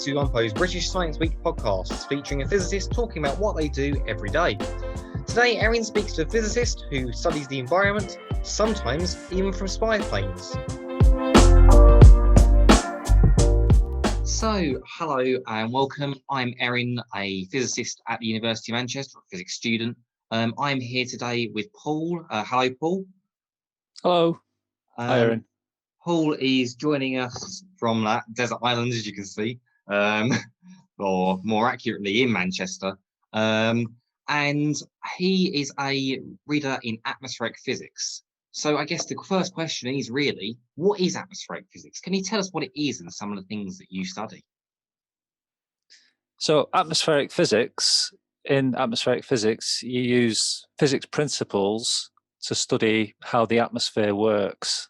to Unpo's British Science Week podcast, featuring a physicist talking about what they do every day. Today, Erin speaks to a physicist who studies the environment, sometimes even from spy planes. So, hello and welcome. I'm Erin, a physicist at the University of Manchester, a physics student. I'm here today with Paul. Hello, Paul. Hello. Hi, Erin. Paul is joining us from that desert island, as you can see, or more accurately, in Manchester. And he is a reader in atmospheric physics. So I guess the first question is really, what is atmospheric physics? Can you tell us what it is and some of the things that you study? So in atmospheric physics, you use physics principles to study how the atmosphere works.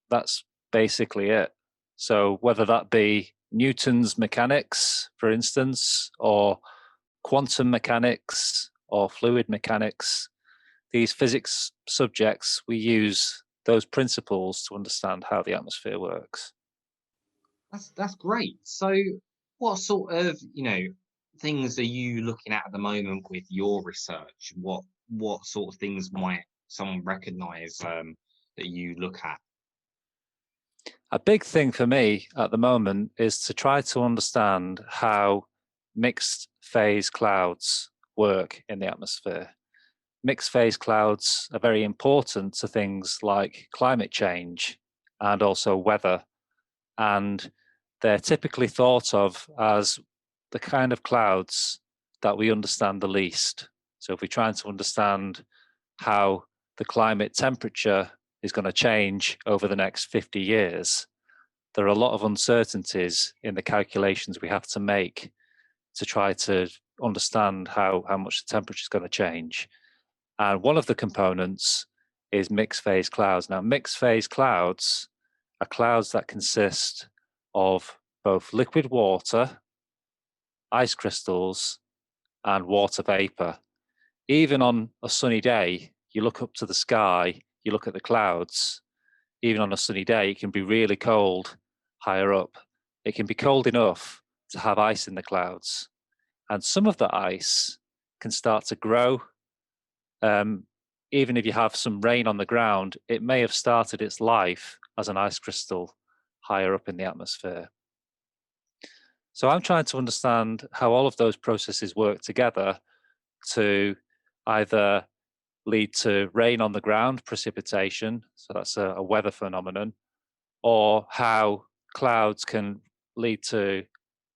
That's basically it. So whether that be Newton's mechanics, for instance, or quantum mechanics or fluid mechanics, these physics subjects, we use those principles to understand how the atmosphere works. That's great. So what sort of, things are you looking at the moment with your research? What sort of things might someone recognize that you look at? A big thing for me at the moment is to try to understand how mixed phase clouds work in the atmosphere. Mixed phase clouds are very important to things like climate change and also weather. And they're typically thought of as the kind of clouds that we understand the least. So if we're trying to understand how the climate temperature is going to change over the next 50 years, there are a lot of uncertainties in the calculations we have to make to try to understand how much the temperature is going to change. And one of the components is mixed phase clouds. Now, mixed phase clouds are clouds that consist of both liquid water, ice crystals, and water vapor. Even on a sunny day, you look up to the sky, you look at the clouds, even on a sunny day, it can be really cold higher up. It can be cold enough to have ice in the clouds. And some of the ice can start to grow. Even if you have some rain on the ground, it may have started its life as an ice crystal higher up in the atmosphere. So I'm trying to understand how all of those processes work together to either lead to rain on the ground, precipitation, so that's a weather phenomenon, or how clouds can lead to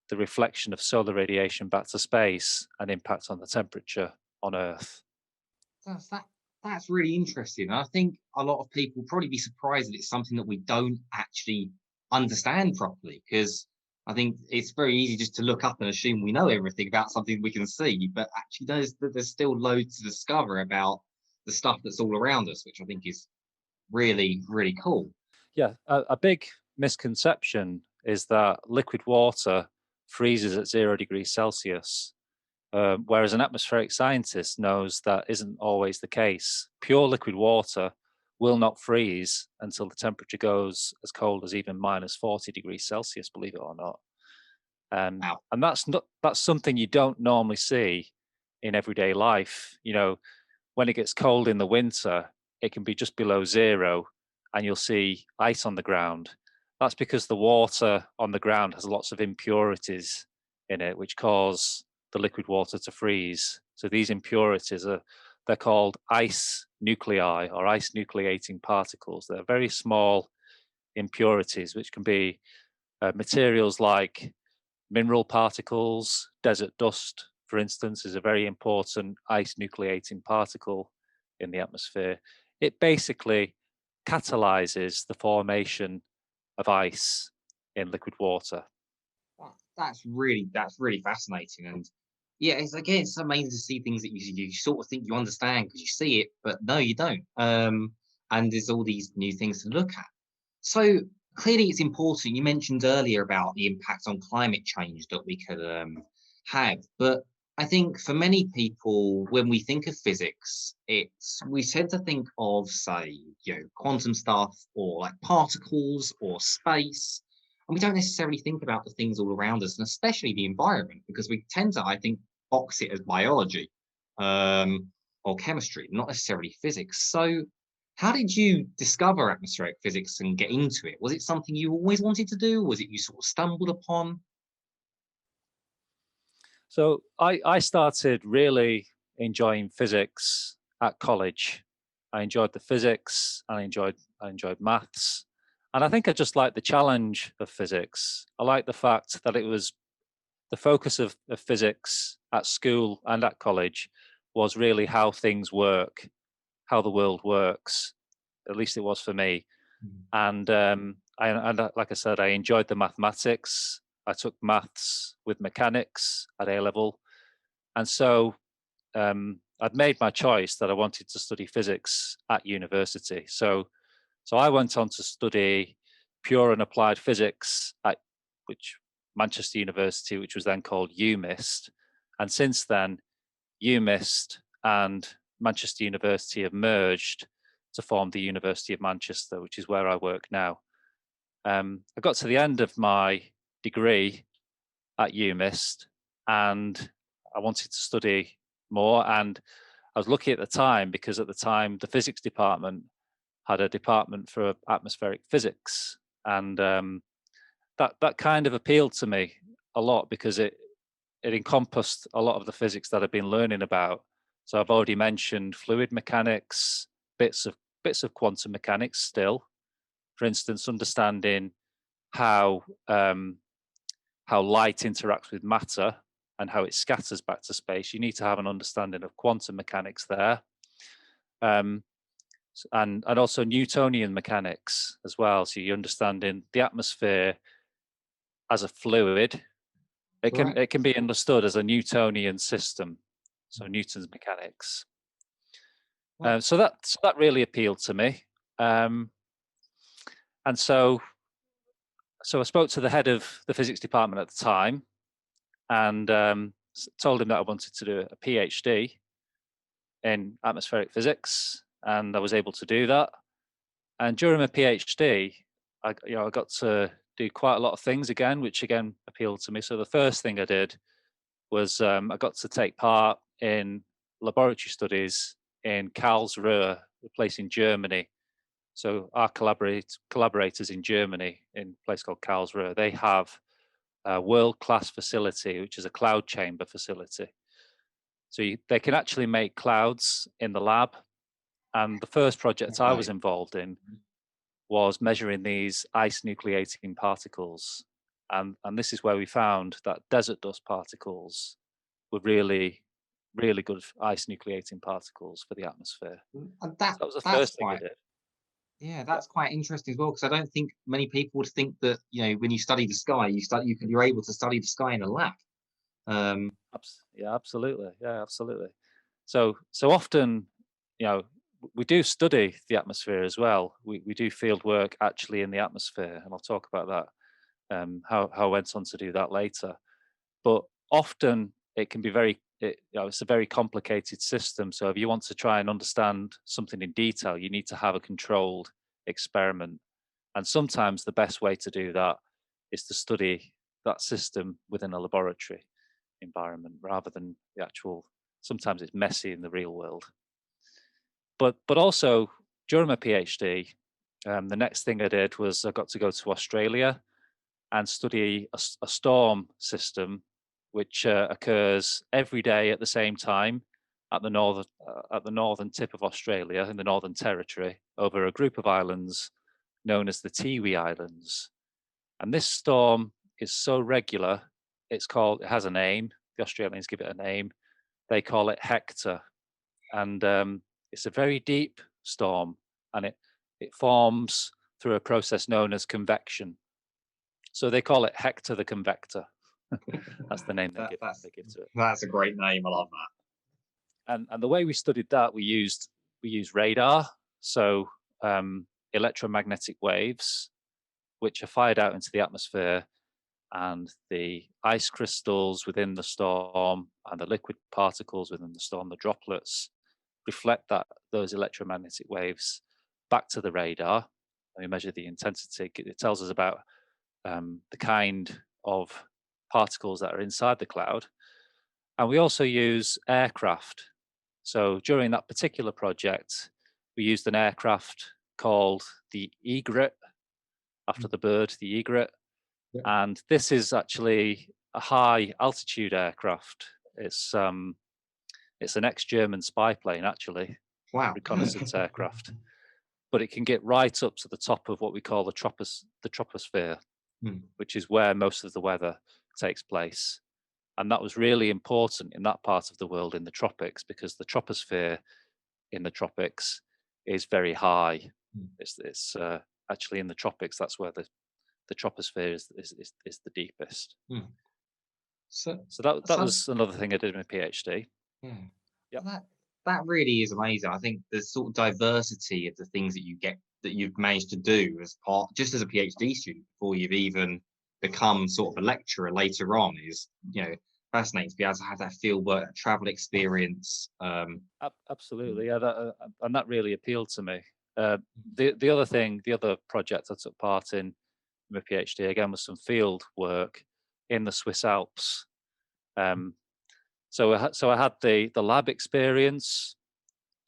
the reflection of solar radiation back to space and impact on the temperature on Earth. That's really interesting. I think a lot of people will probably be surprised that it's something that we don't actually understand properly, because I think it's very easy just to look up and assume we know everything about something we can see, but actually there's still loads to discover about the stuff that's all around us, which I think is really, really cool. Yeah, a big misconception is that liquid water freezes at 0 degrees Celsius, whereas an atmospheric scientist knows that isn't always the case. Pure liquid water will not freeze until the temperature goes as cold as even minus 40 degrees Celsius, believe it or not. Wow. And that's something you don't normally see in everyday life. When it gets cold in the winter, it can be just below zero and you'll see ice on the ground. That's because the water on the ground has lots of impurities in it, which cause the liquid water to freeze. So these impurities they're called ice nuclei or ice nucleating particles. They're very small impurities, which can be materials like mineral particles. Desert dust, for instance, is a very important ice nucleating particle in the atmosphere. It basically catalyzes the formation of ice in liquid water. That's really fascinating. And yeah, it's amazing to see things that you sort of think you understand because you see it, but no, you don't. And there's all these new things to look at. So clearly it's important. You mentioned earlier about the impact on climate change that we could have, but I think for many people, when we think of physics, we tend to think of, say, quantum stuff or like particles or space. And we don't necessarily think about the things all around us, and especially the environment, because we tend to, I think, box it as biology um, or chemistry, not necessarily physics. So, how did you discover atmospheric physics and get into it? Was it something you always wanted to do? Was it you sort of stumbled upon? So I started really enjoying physics at college. I enjoyed the physics, and I enjoyed maths. And I think I just liked the challenge of physics. I liked the fact that it was the focus of physics at school and at college was really how things work, how the world works. At least it was for me. Mm. And like I said, I enjoyed the mathematics. I took maths with mechanics at A level, and so I'd made my choice that I wanted to study physics at university. So I went on to study pure and applied physics at which Manchester University, which was then called UMIST, and since then UMIST and Manchester University have merged to form the University of Manchester, which is where I work now. I got to the end of my degree at UMIST, and I wanted to study more. And I was lucky at the time because at the time the physics department had a department for atmospheric physics, and that kind of appealed to me a lot because it encompassed a lot of the physics that I've been learning about. So I've already mentioned fluid mechanics, bits of quantum mechanics still. For instance, understanding how how light interacts with matter and how it scatters back to space. You need to have an understanding of quantum mechanics there, um, and also Newtonian mechanics as well. So you're understanding the atmosphere as a fluid. Right. It can be understood as a Newtonian system, so Newton's mechanics. Well, So that really appealed to me, um, and so I spoke to the head of the physics department at the time, and told him that I wanted to do a PhD in atmospheric physics, and I was able to do that. And during my PhD, I got to do quite a lot of things again, which again appealed to me. So the first thing I did was I got to take part in laboratory studies in Karlsruhe, a place in Germany. So our collaborators in Germany, in a place called Karlsruhe, they have a world-class facility, which is a cloud chamber facility. So they can actually make clouds in the lab. And the first project I was okay. involved in was measuring these ice nucleating particles. And this is where we found that desert dust particles were really, really good ice nucleating particles for the atmosphere. And So that was the that's first thing I quite did. yeah, Yeah. that's quite interesting as well, because I don't think many people would think that, when you study the sky, you're able to study the sky in a lab. Um, Yeah, absolutely. Yeah, absolutely. So often, you know, we do study the atmosphere as well. We do field work actually in the atmosphere, and I'll talk about that. How I went on to do that later. But often it can be it's a very complicated system. So if you want to try and understand something in detail, you need to have a controlled experiment. And sometimes the best way to do that is to study that system within a laboratory environment rather than the actual. Sometimes it's messy in the real world. But also during my PhD, the next thing I did was I got to go to Australia and study a storm system which occurs every day at the same time at the northern tip of Australia in the Northern Territory over a group of islands known as the Tiwi Islands. And this storm is so regular, it has a name. The Australians give it a name. They call it Hector, and it's a very deep storm, and it forms through a process known as convection. So they call it Hector the Convector. That's the name that they give to it. that's a great name. I love that. And the way we studied that, we used radar, so electromagnetic waves, which are fired out into the atmosphere, and the ice crystals within the storm and the liquid particles within the storm, the droplets, reflect those electromagnetic waves back to the radar. And we measure the intensity. It tells us about the kind of particles that are inside the cloud. And we also use aircraft. So during that particular project, we used an aircraft called the egret, after the bird, the egret. Yeah. And this is actually a high altitude aircraft. It's an ex-German spy plane, actually, Wow. reconnaissance aircraft. But it can get right up to the top of what we call the troposphere, which is where most of the weather takes place. And that was really important in that part of the world, in the tropics, because the troposphere in the tropics is very high. It's actually in the tropics, that's where the troposphere is the deepest. So that was another thing I did in my PhD. yeah. Yep. That really is amazing. I think the sort of diversity of the things that you've managed to do as part, just as a PhD student, before you've even become sort of a lecturer later on, is, fascinating to be able to have that field work, that travel experience. Absolutely, yeah, and that really appealed to me. The other project I took part in my PhD again was some field work in the Swiss Alps. So I had the lab experience,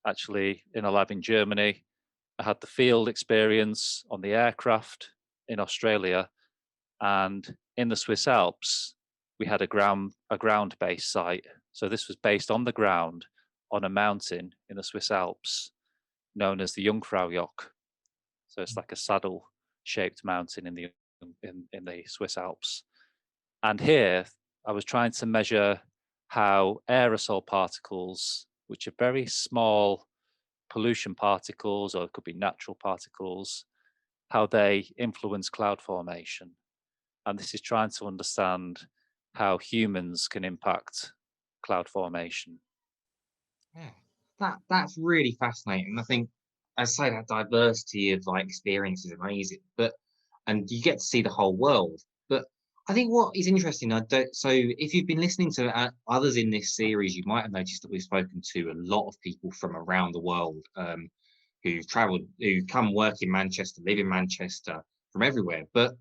actually, in a lab in Germany. I had the field experience on the aircraft in Australia, and in the Swiss Alps, we had a ground-based site. So this was based on the ground on a mountain in the Swiss Alps, known as the Jungfraujoch. So it's like a saddle-shaped mountain in the Swiss Alps. And here, I was trying to measure how aerosol particles, which are very small pollution particles, or it could be natural particles, how they influence cloud formation. And this is trying to understand how humans can impact cloud formation. Yeah, that's really fascinating. I think, as I say, that diversity of experience is amazing. And you get to see the whole world. But I think what is interesting, so if you've been listening to others in this series, you might have noticed that we've spoken to a lot of people from around the world, who've travelled, who come work in Manchester, live in Manchester, from everywhere. But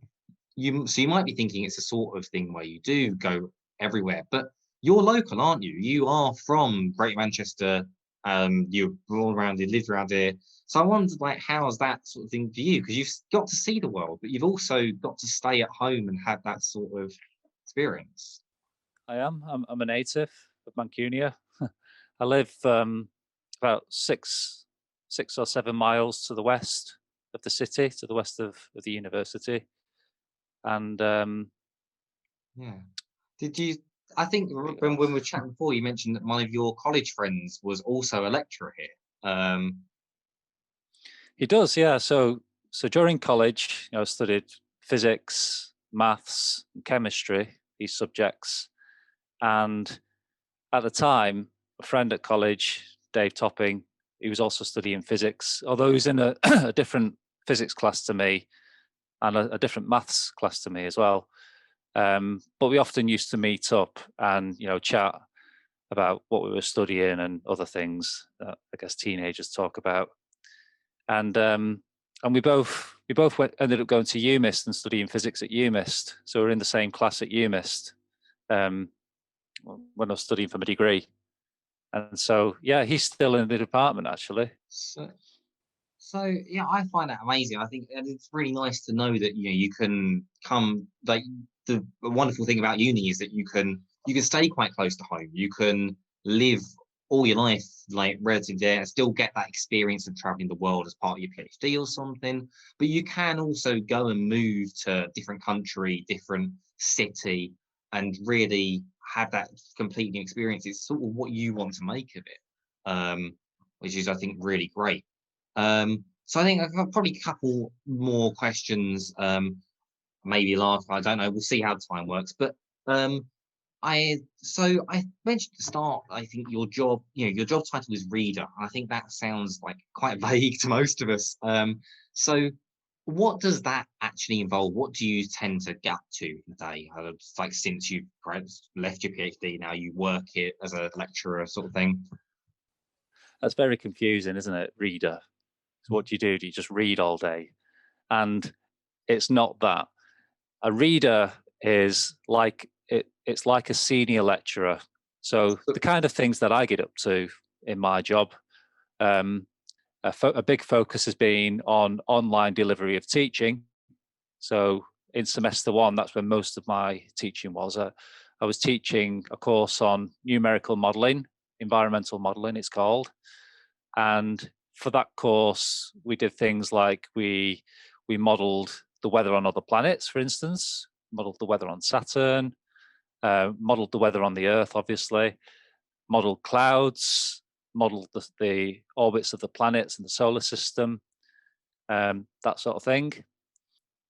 you might be thinking it's a sort of thing where you do go everywhere, but you're local, aren't you? You are from Greater Manchester. You're all around here, lived around here. So I wondered, how's that sort of thing for you? Because you've got to see the world, but you've also got to stay at home and have that sort of experience. I'm a native of Mancunia. I live about 6 or 7 miles to the west of the city, to the west of the university. And Yeah. Did you? I think when we were chatting before, you mentioned that one of your college friends was also a lecturer here. he does, yeah. So during college, I studied physics, maths, and chemistry, these subjects. And at the time, a friend at college, Dave Topping, he was also studying physics, although he was in a, a different physics class to me, and a different maths class to me as well. But we often used to meet up and chat about what we were studying and other things that I guess teenagers talk about. And we both ended up going to UMIST and studying physics at UMIST. So we're in the same class at UMIST when I was studying for my degree. And so yeah, he's still in the department actually. So yeah, I find that amazing. I think, and it's really nice to know that you can come, the wonderful thing about uni is that you can stay quite close to home. You can live all your life relative there, and still get that experience of traveling the world as part of your PhD or something. But you can also go and move to different country, different city, and really have that complete new experience. It's sort of what you want to make of it, which is, I think, really great. So I think I've got probably a couple more questions, maybe last. I don't know. We'll see how time works. But I mentioned at the start. I think your job title is reader. I think that sounds quite vague to most of us. So what does that actually involve? What do you tend to get up to in the day? Since you've left your PhD, now you work here as a lecturer, sort of thing. That's very confusing, isn't it? Reader. So what do? Do you just read all day? And it's not that. a reader is like it's like a senior lecturer. So the kind of things that I get up to in my job, a big focus has been on online delivery of teaching. So in semester one, that's when most of my teaching was. I was teaching a course on numerical modeling, environmental modeling, it's called. And for that course, we did things like we modeled the weather on other planets, for instance, modeled the weather on Saturn, modeled the weather on the Earth, obviously, modeled clouds, modeled the orbits of the planets and the solar system, that sort of thing.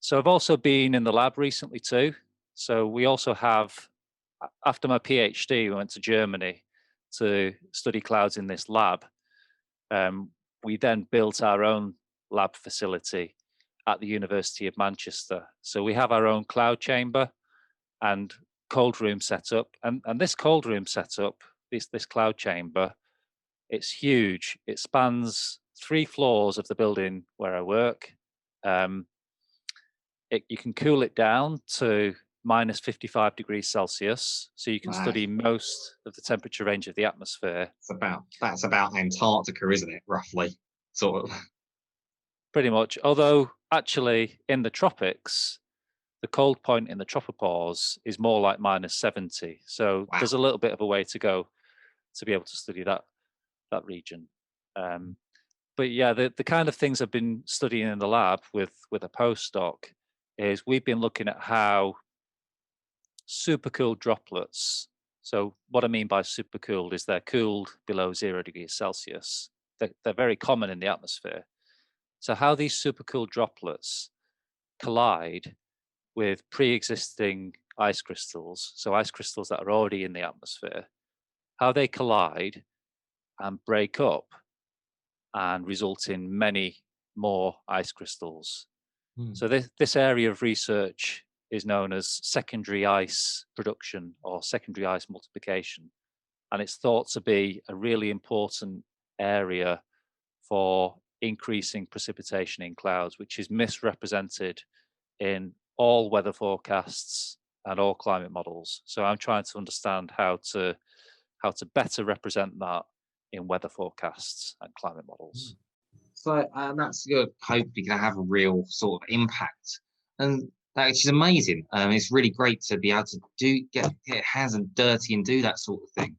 So I've also been in the lab recently too. So we also have, after my PhD, we went to Germany to study clouds in this lab. We then built our own lab facility at the University of Manchester. So we have our own cloud chamber and cold room setup. And this cold room setup, this cloud chamber, it's huge. It spans 3 floors of the building where I work. You can cool it down to minus 55 degrees Celsius, so you can study most of the temperature range of the atmosphere. That's about Antarctica, isn't it? Roughly, sort of. Pretty much. Although actually, in the tropics, the cold point in the tropopause is more like minus 70. So there's a little bit of a way to go to be able to study that region. But yeah, the kind of things I've been studying in the lab with a postdoc is we've been looking at how supercooled droplets. So what I mean by supercooled is they're cooled below 0 degrees Celsius. They're very common in the atmosphere. So how these supercooled droplets collide with pre-existing ice crystals, so ice crystals that are already in the atmosphere, how they collide and break up and result in many more ice crystals. So this area of research is known as secondary ice production or secondary ice multiplication. And it's thought to be a really important area for increasing precipitation in clouds, which is misrepresented in all weather forecasts and all climate models. So I'm trying to understand how to better represent that in weather forecasts and climate models. So that's good. Hopefully, going to have a real sort of impact, and that is amazing. It's really great to be able to get hands and dirty and do that sort of thing.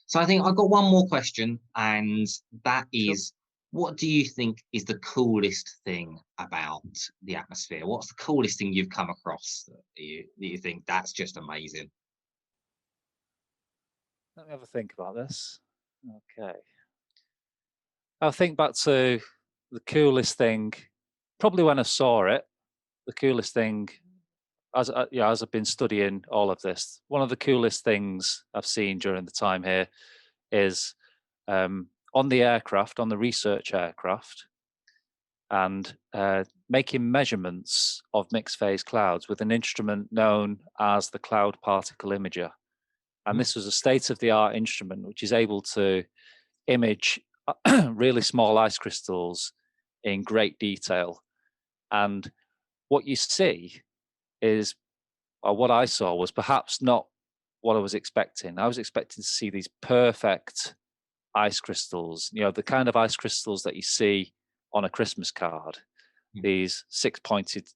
So I think I've got one more question, and that is, what do you think is the coolest thing about the atmosphere? What's the coolest thing you've come across that you think that's just amazing? Let me have a think about this. Okay. I'll think back to the coolest thing, probably when I saw it, the coolest thing, as I've been studying all of this, one of the coolest things I've seen during the time here is on the aircraft, on the research aircraft, and making measurements of mixed phase clouds with an instrument known as the Cloud Particle Imager. And this was a state-of-the-art instrument which is able to image really small ice crystals in great detail. And what you see is, or what I saw was perhaps not what I was expecting. I was expecting to see these perfect ice crystals, the kind of ice crystals that you see on a Christmas card, these 6-pointed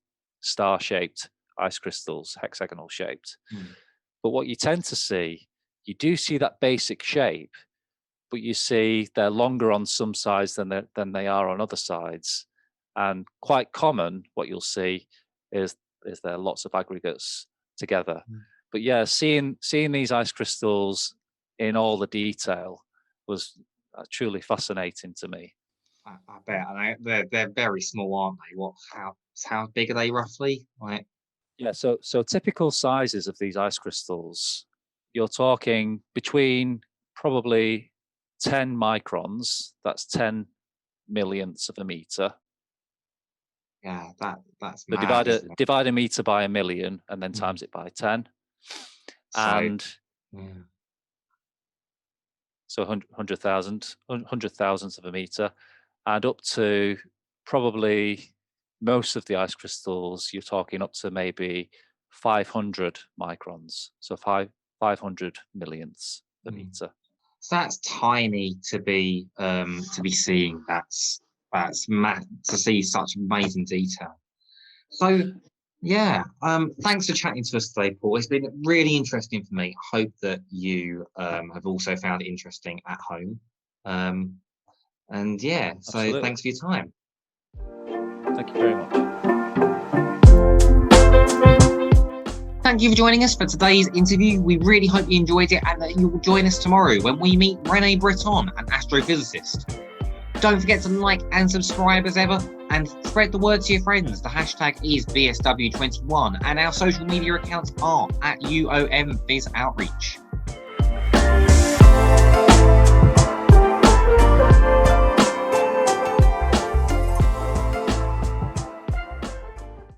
star-shaped ice crystals, hexagonal shaped. But what you tend to see, you do see that basic shape, but you see they're longer on some sides than they are on other sides. And quite common, what you'll see is there are lots of aggregates together. But yeah, seeing these ice crystals in all the detail was truly fascinating to me. I bet. And they're very small, aren't they? How big are they roughly? Like, yeah, so typical sizes of these ice crystals, you're talking between probably 10 microns, that's 10 millionths of a meter. Yeah, that's So mad, divide a meter by a million and then times it by 10. And so 100,000 thousandths of a meter, and up to probably most of the ice crystals, you're talking up to maybe 500 microns, so 500 millionths of a meter. So that's tiny to be seeing. That's mad to see such amazing detail. So yeah, thanks for chatting to us today, Paul. It's been really interesting for me. I hope that you have also found it interesting at home. And yeah, so Absolutely. thanks for your time. Thank you very much. Thank you for joining us for today's interview. We really hope you enjoyed it and that you will join us tomorrow when we meet René Breton, an astrophysicist. Don't forget to like and subscribe as ever, and spread the word to your friends. The hashtag is BSW21, and our social media accounts are at UOM Viz Outreach.